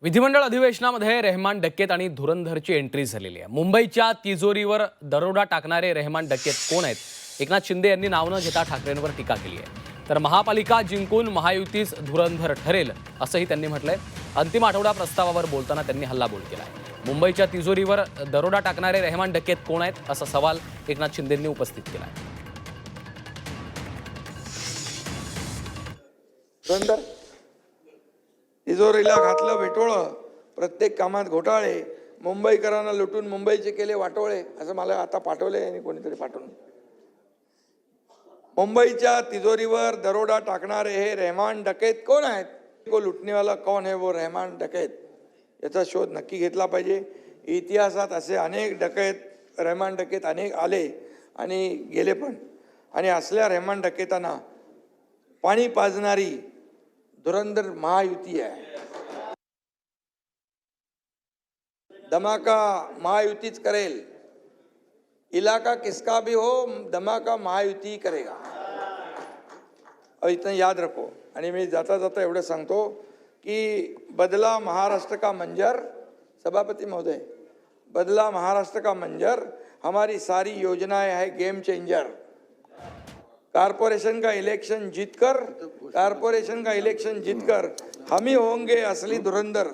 विधिमंडळ अधिवेशनामध्ये रेहमान डक्केत आणि धुरंधरची एंट्री झालेली आहे। मुंबईच्या तिजोरीवर दरोडा टाकणारे रेहमान डक्केत कोण आहेत? एकनाथ शिंदे यांनी नाव न घेता ठाकरेंवर टीका केली आहे। तर महापालिका जिंकून महायुतीच धुरंधर ठरेल असंही त्यांनी म्हटलंय। अंतिम आठवडा प्रस्तावावर बोलताना त्यांनी हल्लाबोल केलाय। मुंबईच्या तिजोरीवर दरोडा टाकणारे रेहमान डक्केत कोण आहेत असा सवाल एकनाथ शिंदेंनी उपस्थित केलाय। तिजोरीला घातलं भेटोळं, प्रत्येक कामात घोटाळे, मुंबईकरांना लुटून मुंबईचे केले वाटोळे, असं मला आता पाठवले आणि कोणीतरी पाठवून। मुंबईच्या तिजोरीवर दरोडा टाकणारे हे रहमान डकैत कोण आहेत? को लुटने वाला कौन है वो रहमान डकैत, याचा शोध नक्की घेतला पाहिजे। इतिहासात असे अनेक डकैत रहमान डकैत अनेक आले आणि गेले पण, आणि असल्या रहमान डकैतांना पाणी पाजणारी धुरंधर महायुती है। धमाका महायुतीच करेल, इलाका किसका भी हो, धमाका महायुती करेगा। और इतना याद रखो। आणि मी जाता जाता एवढं सांगतो की बदला महाराष्ट्र का मंजर, सभापति महोदय, बदला महाराष्ट्र का मंजर, हमारी सारी योजनाएं है गेम चेंजर। कारपोरेशन का इलेक्शन जीतकर हम ही होंगे असली धुरंधर।